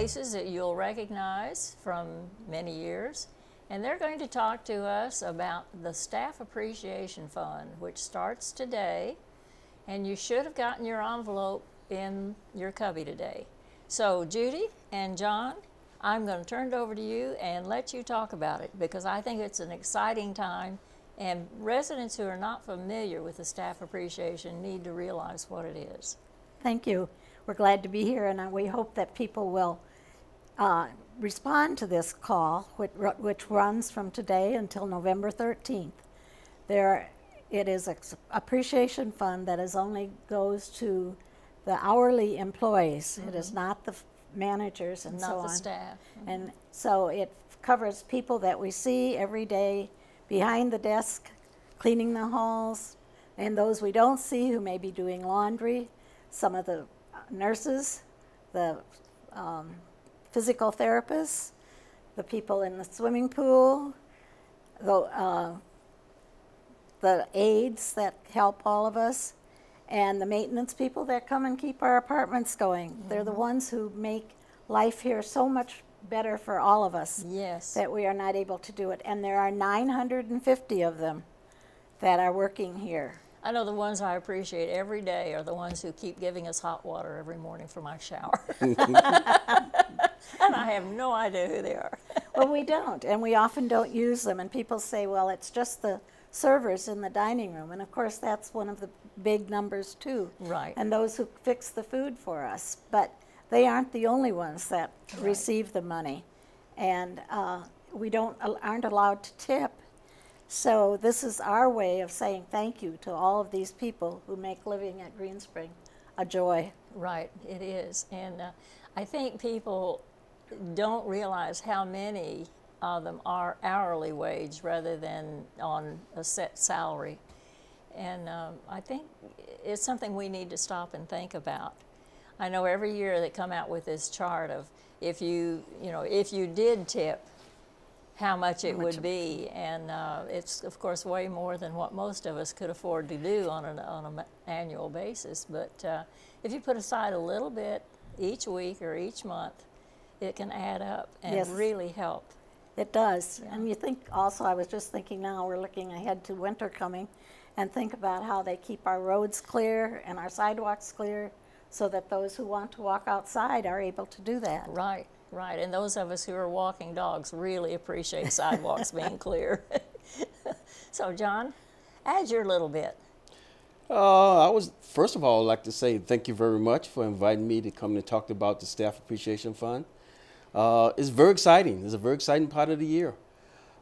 faces that you'll recognize from many years, and they're going to talk to us about the Staff Appreciation Fund, which starts today, and you should have gotten your envelope in your cubby today. So Judy and John, I'm going to turn it over to you and let you talk about it, because I think it's an exciting time, and residents who are not familiar with the Staff Appreciation need to realize what it is. Thank you. We're glad to be here, and we hope that people will respond to this call, which runs from today until November 13th. It is an appreciation fund that only goes to the hourly employees. It is not the managers and so on. Not the staff. And so it covers people that we see every day behind the desk, cleaning the halls, and those we don't see who may be doing laundry, some of the nurses, the physical therapists, the people in the swimming pool, the aides that help all of us, and the maintenance people that come and keep our apartments going. They're the ones who make life here so much better for all of us. Yes. That we are not able to do it. And there are 950 of them that are working here. I know the ones I appreciate every day are the ones who keep giving us hot water every morning for my shower. And I have no idea who they are. Well, we don't, and we often don't use them. And people say, well, it's just the servers in the dining room. And of course, that's one of the big numbers too. Right. And those who fix the food for us. But they aren't the only ones that receive the money. And we aren't allowed to tip. So this is our way of saying thank you to all of these people who make living at Green Spring a joy. Right, it is. And I think people don't realize how many of them are hourly wage rather than on a set salary. And I think it's something we need to stop and think about. I know every year they come out with this chart of if you did tip, how much it would be, and it's of course way more than what most of us could afford to do on an annual basis. But if you put aside a little bit each week or each month, it can add up and really help. It does. Yeah. And you think also, I was just thinking now, we're looking ahead to winter coming, and think about how they keep our roads clear and our sidewalks clear so that those who want to walk outside are able to do that. Right. Right, and those of us who are walking dogs really appreciate sidewalks being clear. So, John, add your little bit. First of all, I'd like to say thank you very much for inviting me to come and talk about the Staff Appreciation Fund. It's very exciting. It's a very exciting part of the year.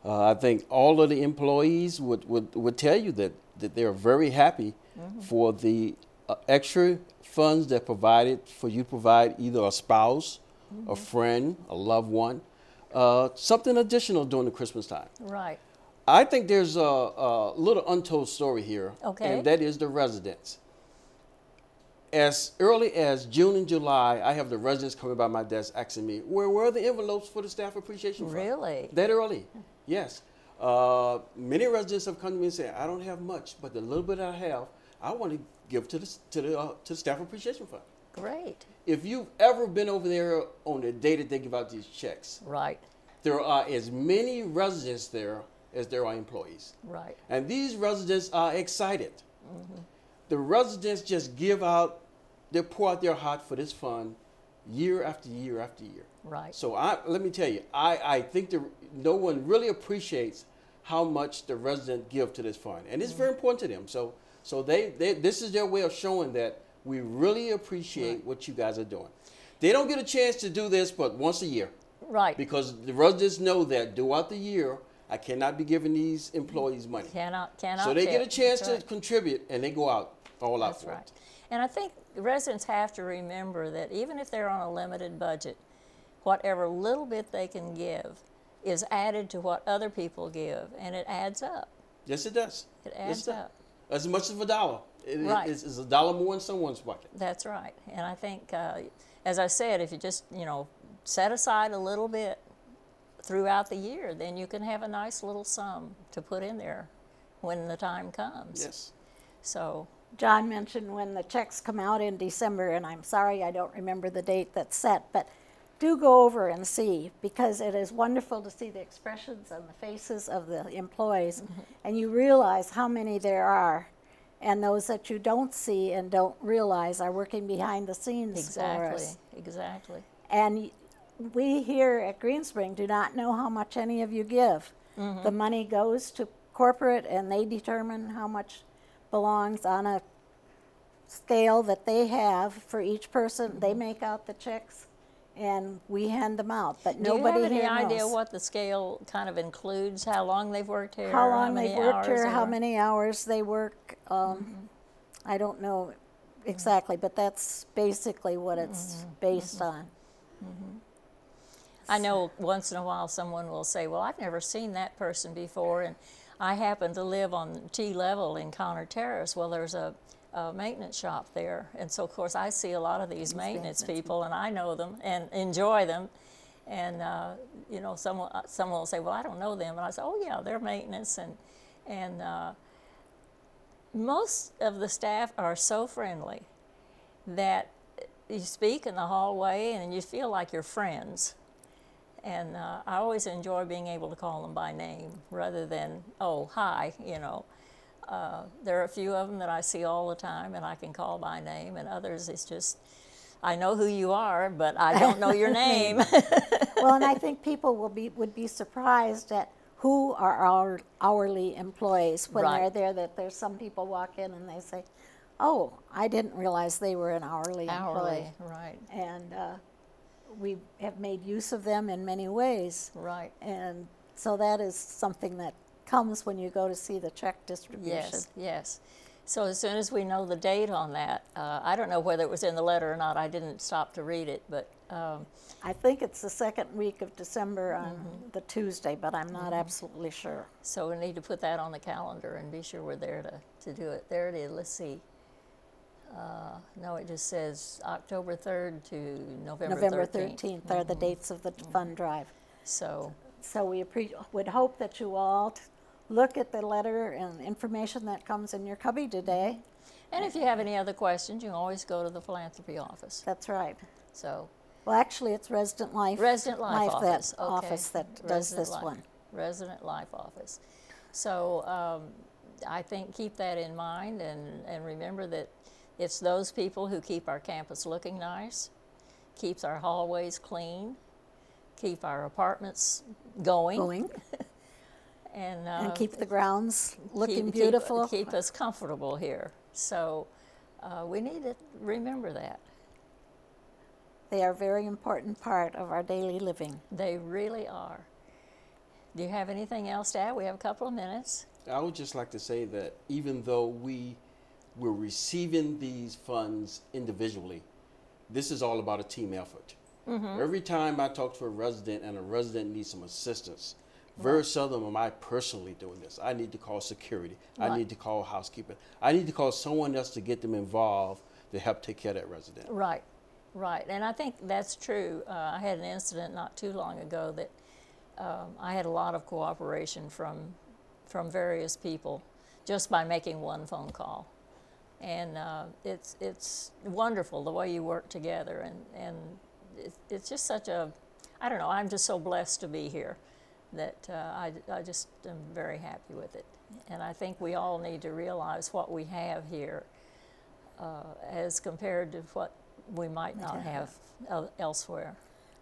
I think all of the employees would tell you that they're very happy for the extra funds that provided for you to provide either a spouse, a friend, a loved one, something additional during the Christmas time. Right. I think there's a little untold story here, and that is the residents. As early as June and July, I have the residents coming by my desk asking me, where were the envelopes for the Staff Appreciation Fund? Really? That early, yes. Many residents have come to me and said, I don't have much, but the little bit I have, I want to give to the Staff Appreciation Fund. Great. If you've ever been over there on the day that they give out these checks, right, there are as many residents there as there are employees. Right. And these residents are excited. The residents just give out, they pour out their heart for this fund year after year after year. Right. So let me tell you, I think no one really appreciates how much the residents give to this fund. And it's very important to them. So this is their way of showing that we really appreciate what you guys are doing. They don't get a chance to do this but once a year. Right. Because the residents know that throughout the year, I cannot be giving these employees money. Cannot. So they get a chance to contribute, and they go out all out for it. And I think residents have to remember that even if they're on a limited budget, whatever little bit they can give is added to what other people give, and it adds up. Yes, it does. It adds up. As much as a dollar. It's a dollar more in someone's pocket. That's right. And I think, as I said, if you just, set aside a little bit throughout the year, then you can have a nice little sum to put in there when the time comes. Yes. So John mentioned when the checks come out in December, and I'm sorry I don't remember the date that's set, but do go over and see, because it is wonderful to see the expressions on the faces of the employees, and you realize how many there are, and those that you don't see and don't realize are working behind the scenes for us. Exactly. And we here at Green Spring do not know how much any of you give. The money goes to corporate, and they determine how much belongs on a scale that they have for each person. They make out the checks, and we hand them out, but nobody here knows. Do you have any idea what the scale kind of includes? How long they've worked here? How long they've worked here, how many hours they work. I don't know exactly, but that's basically what it's based on. I know once in a while someone will say, well, I've never seen that person before, and I happen to live on T level in Connor Terrace. Well, there's a maintenance shop there, and so of course I see a lot of these maintenance people, and I know them and enjoy them. And you know, someone will say, well, I don't know them, and I say, oh yeah, they're maintenance, and most of the staff are so friendly that you speak in the hallway and you feel like you're friends. And I always enjoy being able to call them by name rather than, oh, hi, you know. There are a few of them that I see all the time and I can call by name, and others it's just, I know who you are, but I don't know your name. Well, and I think people would be surprised at who are our hourly employees when they're there, that there's some people walk in and they say, oh, I didn't realize they were an hourly employee. Right. And we have made use of them in many ways. Right. And so that is something that comes when you go to see the check distribution. Yes, yes. So as soon as we know the date on that, I don't know whether it was in the letter or not. I didn't stop to read it, but I think it's the second week of December on the Tuesday, but I'm not absolutely sure. So we need to put that on the calendar and be sure we're there to do it. There it is. Let's see. No, it just says October 3rd to November 13th. Are the dates of the fund drive. So we would hope that you all look at the letter and information that comes in your cubby today. And if you have any other questions, you can always go to the philanthropy office. That's right. So. Well, actually, it's Resident Life. Resident Life Office. That office that does this one. Resident Life Office. So I think keep that in mind, and remember that it's those people who keep our campus looking nice, keeps our hallways clean, keep our apartments going. And keep the grounds looking beautiful. Keep us comfortable here. So we need to remember that. They are a very important part of our daily living. They really are. Do you have anything else to add? We have a couple of minutes. I would just like to say that even though we're receiving these funds individually, this is all about a team effort. Every time I talk to a resident and a resident needs some assistance, very seldom am I personally doing this. I need to call security. I need to call housekeeping. I need to call someone else to get them involved to help take care of that resident. Right, right. And I think that's true. I had an incident not too long ago that I had a lot of cooperation from various people just by making one phone call. And it's wonderful the way you work together, and it's just such a, I don't know, I'm just so blessed to be here that I just am very happy with it. And I think we all need to realize what we have here as compared to what we might not have elsewhere.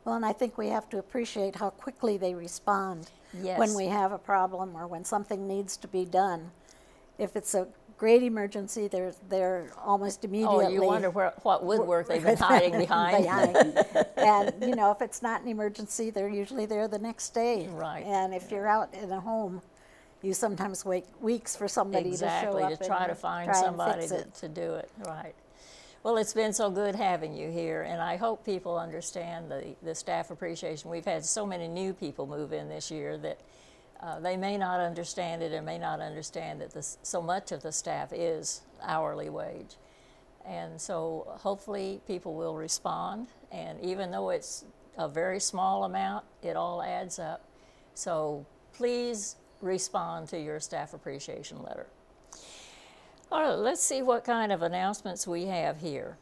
Well, and I think we have to appreciate how quickly they respond Yes. when we have a problem or when something needs to be done. If it's a great emergency, they're almost immediately. Oh, you wonder what woodwork they've been hiding behind. And you know, if it's not an emergency, they're usually there the next day. Right. And if you're out in a home, you sometimes wait weeks for somebody to show up to try to find somebody to do it. Right. Well, it's been so good having you here, and I hope people understand the staff appreciation. We've had so many new people move in this year that they may not understand it and may not understand that so much of the staff is hourly wage. And so hopefully people will respond, and even though it's a very small amount, it all adds up. So please respond to your staff appreciation letter. All right, let's see what kind of announcements we have here.